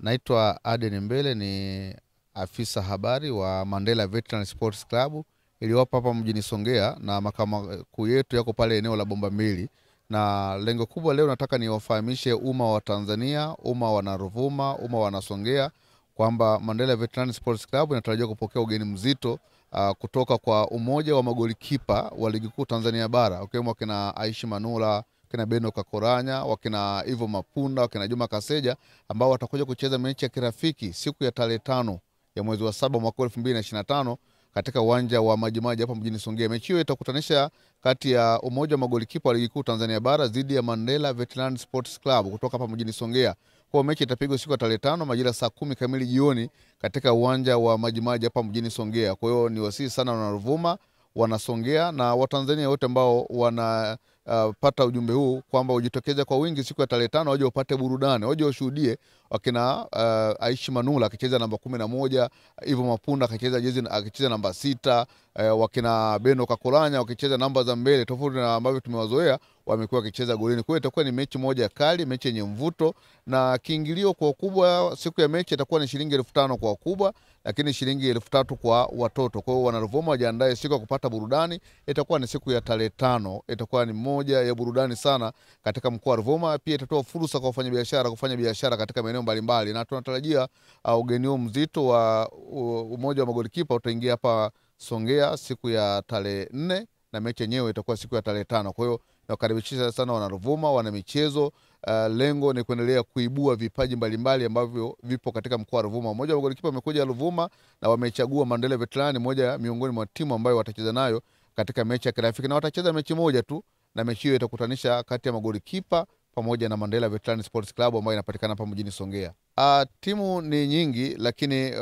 Naitwa Aden Mbele, ni afisa habari wa Mandela Veteran Sports Club iliyopo hapa mjini Songea, na makao makuu yetu yako pale eneo la Bomba Mbili. Na lengo kubwa leo nataka niwafahamishe umma wa Tanzania, umma wa Ruvuma, umma wa Songea kwamba Mandela Veteran Sports Club inatarajiwa kupokea ugeni mzito kutoka kwa umoja wa magolikipa wa ligi kuu Tanzania bara, wakiwemo wakina Aishi Manula, wakina Beno Kakoranya, wakina Ivo Mapunda, wakina Juma Kaseja, ambao watakuja kucheza mechi ya kirafiki siku ya tarehe 5 ya mwezi wa 7 mwaka 2025 katika uwanja wa Majimaji hapa mjini Songea. Mechi hiyo itakutanisha kati ya umoja wa magolikipa wa ligi kuu Tanzania bara dhidi ya Mandela Veteran Sports Club kutoka hapa mjini Songea. Kwa mechi itapigwa siku ya tarehe 5 majira saa 10 kamili jioni katika uwanja wa Majimaji hapa mjini Songea. Kwa hiyo ni wasihi sana wana Ruvuma, wana Songea na Watanzania wote ambao wana pata ujumbe huu kwamba ujitokeze kwa wingi siku ya tarehe 5 waje upate burudani, waje ushuhudie wakina Aishi Manula akicheza namba 11, Ivo Mapunda akicheza namba 6, wakina Beno Kakoranya wakicheza namba za mbele tofauti na ambavyo tumewazoea wamekuwa wakicheza golini. Kwa hiyo itakuwa ni mechi moja kali, mechi yenye mvuto, na kiingilio kwa kubwa siku ya mechi itakuwa ni shilingi 5,000 kwa kubwa, lakini shilingi 3,000 kwa watoto. Kwa hiyo wana Ruvuma wajiandae siku ya kupata burudani. Itakuwa ni siku ya tarehe 5, itakuwa ni moja ya burudani sana katika mkoa wa Ruvuma. Pia itatoa fursa kwa wafanyabiashara kufanya biashara katika maeneo mbalimbali, na tunatarajia ugeni huo mzito wa umoja wa magolikipa utaingia hapa Songea siku ya tarehe 4 na mechi yenyewe itakuwa siku ya tarehe 5. Kwa hiyo nakaribisha sana wana Ruvuma, wana michezo. Lengo ni kuendelea kuibua vipaji mbalimbali ambavyo vipo katika mkoa wa Ruvuma. Mmoja wa magolikipa amekuja Ruvuma na wamechagua Mandela Veteran, moja miongoni mwa timu ambayo watacheza nayo katika mechi ya kirafiki, na watacheza mechi moja tu, na mechi hiyo itakutanisha kati ya magolikipa pamoja na Mandela Veteran Sports Club ambayo inapatikana hapa mjini Songea. Timu ni nyingi, lakini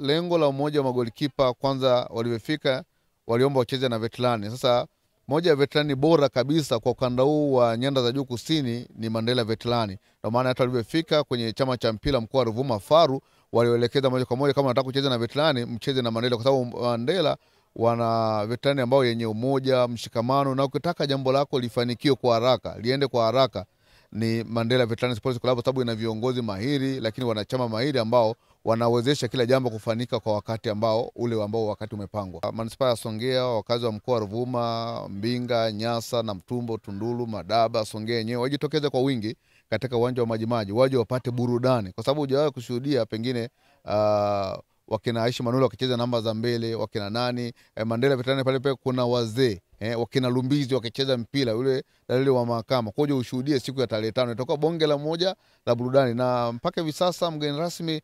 lengo la umoja wa magolikipa kwanza walivyofika waliomba wacheze na veterani. Sasa moja ya veterani bora kabisa kwa ukanda huu wa nyanda za juu kusini ni Mandela Veteran. Ndio maana hata walivyofika kwenye chama cha mpira mkoa wa Ruvuma Faru walielekeza moja kwa moja, kama nataka kucheza na veterani mcheze na Mandela, kwa sababu Mandela wana veterani ambao yenye umoja, mshikamano, na ukitaka jambo lako lifanikiwe kwa haraka, liende kwa haraka, ni Mandela Veteran Sports Club, sababu ina viongozi mahiri, lakini wanachama mahiri ambao wanawezesha kila jambo kufanika kwa wakati ambao wakati umepangwa. Manispaa ya Songea, wakazi wa mkoa wa Ruvuma, Mbinga, Nyasa na Mtumbo, Tunduru, Madaba, Songea yenyewe wajitokeze kwa wingi katika uwanja wa Majimaji, waje wapate burudani, kwa sababu hujawahi kushuhudia pengine wakina Aishi Manula wakicheza namba za mbele, wakina nani Mandela Veteran pale kuna wazee wakina Lumbizi wakicheza mpira ule dalili wa mahakama. Kwa hiyo ushuhudie siku ya tarehe 5, itakuwa bonge la moja la burudani. Na mpaka hivi sasa mgeni rasmi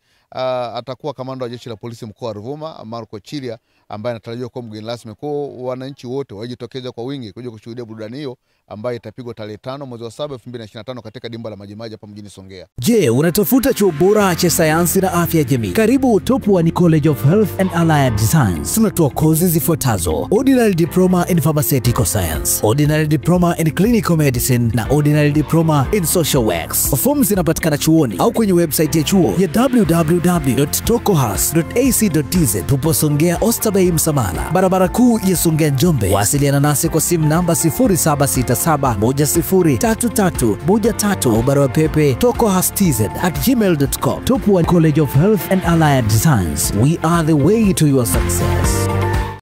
atakuwa kamanda wa jeshi la polisi mkoa wa Ruvuma, Marco Chilia, ambaye anatarajiwa kuwa mgeni rasmi. Kwa wananchi wote wajitokeze kwa wingi kuja kushuhudia burudani hiyo ambayo itapigwa tarehe 5 mwezi wa 7 2025 katika dimba la Majimaji hapa mjini Songea. Je, unatafuta chuo bora cha sayansi na afya ya jamii? Karibu Top One College of Health and Allied Science. Tunatoa kozi zifuatazo: Ordinary Diploma in Pharmaceutical Science, Ordinary Diploma in Clinical Medicine na Ordinary Diploma in Social Works. Forms zinapatikana chuoni au kwenye website ya chuo ya www.tokohas.ac.tz. Tupo Songea Oysterbay Msamala, barabara kuu ya Songea Njombe. Wasiliana nasi kwa simu namba 0767103313 au barua pepe tokohastz@gmail.com. Top One College of Health and Allied Science. We are the way to your success.